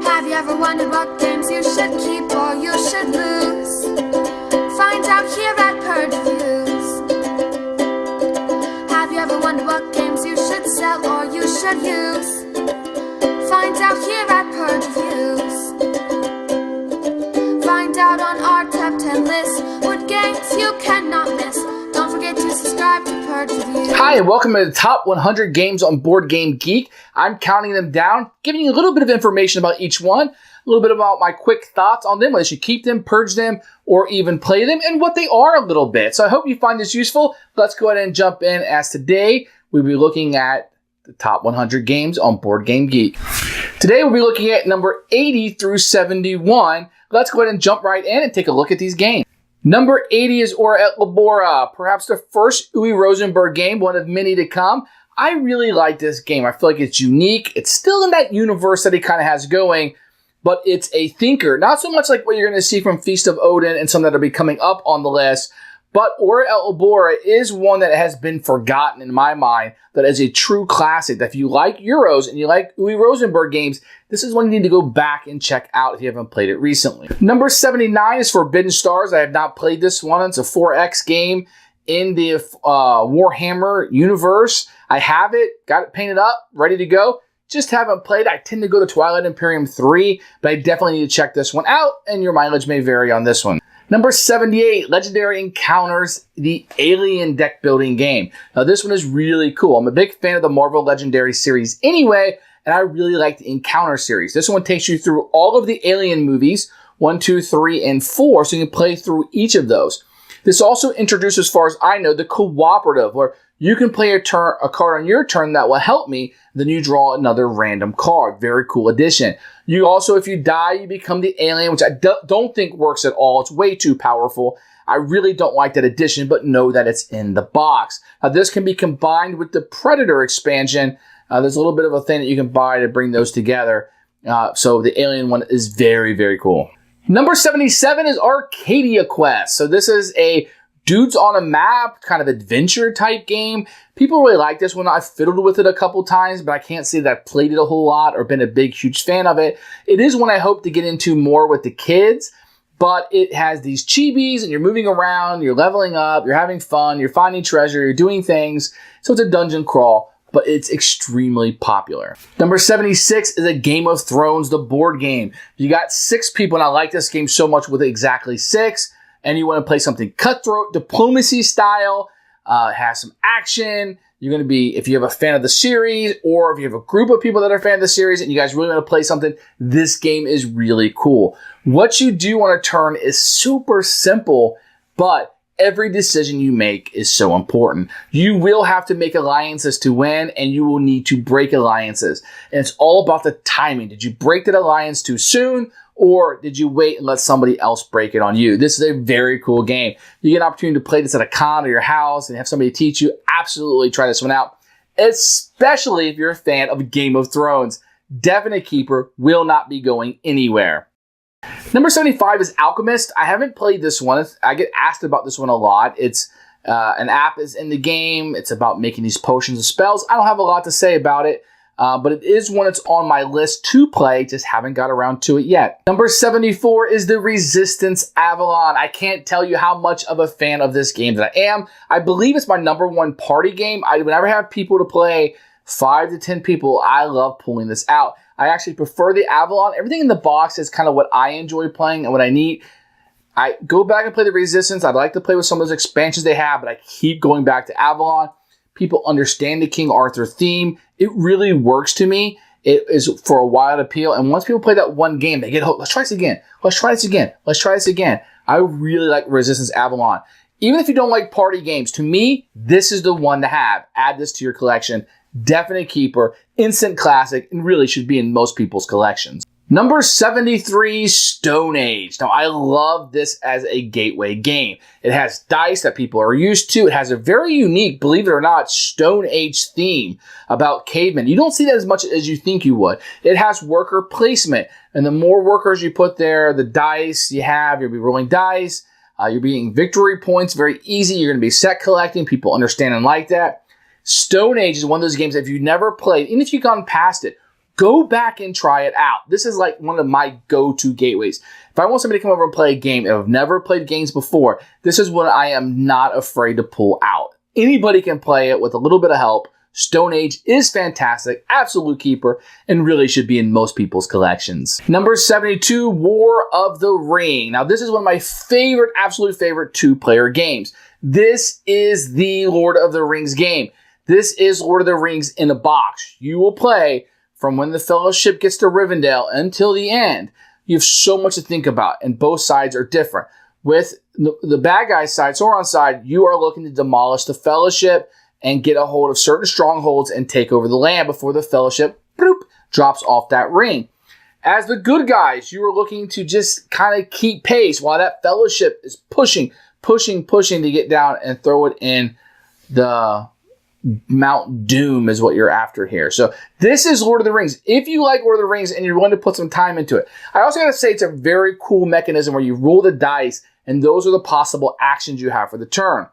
Have you ever wondered what games you should keep or you should lose? Find out here at Purge Reviews. Have you ever wondered what games you should sell or you should use? Find out here at Purge Reviews. Find out on our top 10 list what games you cannot miss. Don't forget to subscribe to Purge Reviews. Hi, and welcome to the top 100 games on Board Game Geek. I'm counting them down, giving you a little bit of information about each one, a little bit about my quick thoughts on them, whether you should keep them, purge them, or even play them, and what they are a little bit. So I hope you find this useful. Let's go ahead and jump in, as today we'll be looking at the top 100 games on Board Game Geek. Today we'll be looking at number 80 through 71. Let's go ahead and jump right in and take a look at these games. Number 80 is Or at LABORA, perhaps the first Uwe Rosenberg game, one of many to come. I really like this game. I feel like it's unique. It's still in that universe that he kind of has going, but it's a thinker. Not so much like what you're going to see from Feast of Odin and some that will be coming up on the list, but Or at LABORA is one that has been forgotten in my mind, that is a true classic. That if you like Euros and you like Uwe Rosenberg games, this is one you need to go back and check out if you haven't played it recently. Number 79 is Forbidden Stars. I have not played this one. It's a 4X game in the Warhammer universe. I have it, got it painted up, ready to go. Just haven't played. I tend to go to Twilight Imperium 3, but I definitely need to check this one out, and your mileage may vary on this one. Number 78, Legendary Encounters, the Alien deck building game. Now this one is really cool. I'm a big fan of the Marvel Legendary series anyway, and I really like the Encounter series. This one takes you through all of the Alien movies, 1, 2, 3, and 4, so you can play through each of those. This also introduces, as far as I know, the cooperative, where you can play a card on your turn that will help me, then you draw another random card. Very cool addition. You also, if you die, you become the alien, which I don't think works at all. It's way too powerful. I really don't like that addition, but know that it's in the box. Now, this can be combined with the Predator expansion. There's a little bit of a thing that you can buy to bring those together. So the alien one is very, very cool. Number 77 is Arcadia Quest. So this is a dudes on a map, kind of adventure type game. People really like this one. I've fiddled with it a couple times, but I can't say that I've played it a whole lot or been a big, huge fan of it. It is one I hope to get into more with the kids, but it has these chibis and you're moving around, you're leveling up, you're having fun, you're finding treasure, you're doing things. So it's a dungeon crawl, but it's extremely popular. Number 76 is a Game of Thrones, the board game. You got 6 people, and I like this game so much with exactly 6. And you want to play something cutthroat, diplomacy style, has some action. You're going to be, if you have a fan of the series, or if you have a group of people that are a fan of the series and you guys really want to play something, this game is really cool. What you do on a turn is super simple, but every decision you make is so important. You will have to make alliances to win, and you will need to break alliances. And it's all about the timing. Did you break that alliance too soon? Or did you wait and let somebody else break it on you? This is a very cool game. You get an opportunity to play this at a con or your house and have somebody teach you. Absolutely try this one out, especially if you're a fan of Game of Thrones. Definite keeper, will not be going anywhere. Number 75 is Alchemist. I haven't played this one. I get asked about this one a lot. It's an app is in the game. It's about making these potions and spells. I don't have a lot to say about it. But it is one that's on my list to play, just haven't got around to it yet. Number 74 is the Resistance Avalon. I can't tell you how much of a fan of this game that I am. I believe it's my number 1 party game. Whenever I have people to play, 5 to 10 people, I love pulling this out. I actually prefer the Avalon. Everything in the box is kind of what I enjoy playing and what I need. I go back and play the Resistance. I'd like to play with some of those expansions they have, but I keep going back to Avalon. People understand the King Arthur theme. It really works to me. It is for a wild appeal. And once people play that one game, they get hooked. Let's try this again. Let's try this again. Let's try this again. I really like Resistance Avalon. Even if you don't like party games, to me, this is the one to have. Add this to your collection. Definite keeper, instant classic, and really should be in most people's collections. Number 73, Stone Age. Now, I love this as a gateway game. It has dice that people are used to. It has a very unique, believe it or not, Stone Age theme about cavemen. You don't see that as much as you think you would. It has worker placement. And the more workers you put there, the dice you have, you'll be rolling dice. You're being victory points, very easy. You're going to be set collecting. People understand and like that. Stone Age is one of those games that if you've never played, even if you've gone past it, go back and try it out. This is like one of my go-to gateways. If I want somebody to come over and play a game and have never played games before, this is what I am not afraid to pull out. Anybody can play it with a little bit of help. Stone Age is fantastic, absolute keeper, and really should be in most people's collections. Number 72, War of the Ring. Now, this is one of my favorite, absolute favorite two-player games. This is the Lord of the Rings game. This is Lord of the Rings in a box. You will play from when the Fellowship gets to Rivendell until the end. You have so much to think about, and both sides are different. With the bad guy side, Sauron's side, you are looking to demolish the Fellowship and get a hold of certain strongholds and take over the land before the Fellowship bloop, drops off that ring. As the good guys, you are looking to just kind of keep pace while that Fellowship is pushing to get down and throw it in the Mount Doom is what you're after here. So this is Lord of the Rings. If you like Lord of the Rings and you're willing to put some time into it, I also got to say it's a very cool mechanism where you roll the dice and those are the possible actions you have for the turn.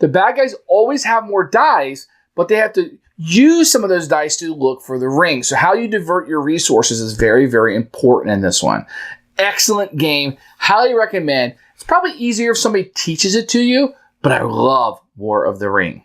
The bad guys always have more dice, but they have to use some of those dice to look for the ring. So how you divert your resources is very, very important in this one. Excellent game. Highly recommend. It's probably easier if somebody teaches it to you, but I love War of the Ring.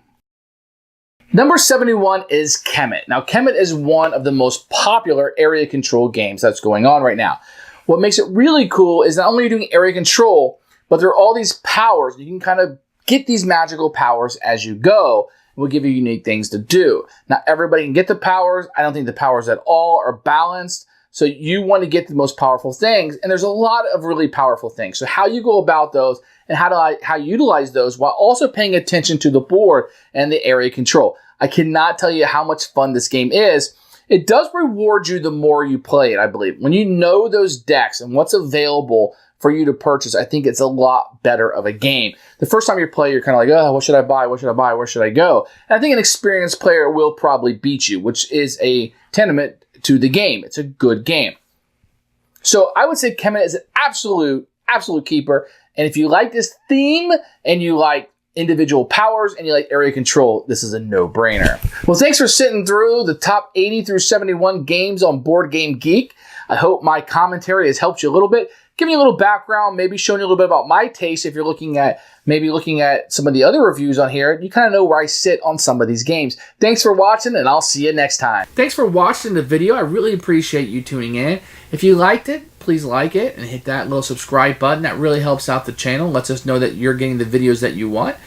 Number 71 is KEMET. Now, KEMET is one of the most popular area control games that's going on right now. What makes it really cool is not only are you doing area control, but there are all these powers. You can kind of get these magical powers as you go. It will give you unique things to do. Not everybody can get the powers. I don't think the powers at all are balanced. So you want to get the most powerful things. And there's a lot of really powerful things. So how you go about those and how you utilize those while also paying attention to the board and the area control. I cannot tell you how much fun this game is. It does reward you the more you play it, I believe. When you know those decks and what's available for you to purchase, I think it's a lot better of a game. The first time you play, you're kind of like, oh, what should I buy? What should I buy? Where should I go? And I think an experienced player will probably beat you, which is a tenement to the game. It's a good game. So I would say KEMET is an absolute keeper. And if you like this theme and you like individual powers and you like area control, this is a no-brainer. Well, thanks for sitting through the top 80 through 71 games on Board Game Geek. I hope my commentary has helped you a little bit, giving you a little background, maybe showing you a little bit about my taste. If you're looking at some of the other reviews on here, you kind of know where I sit on some of these games. Thanks for watching, and I'll see you next time. Thanks for watching the video. I really appreciate you tuning in. If you liked it, please like it and hit that little subscribe button. That really helps out the channel, lets us know that you're getting the videos that you want.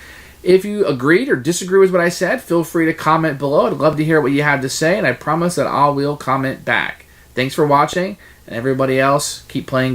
If you agreed or disagree with what I said, feel free to comment below. I'd love to hear what you have to say, and I promise that I will comment back. Thanks for watching, and everybody else, keep playing games.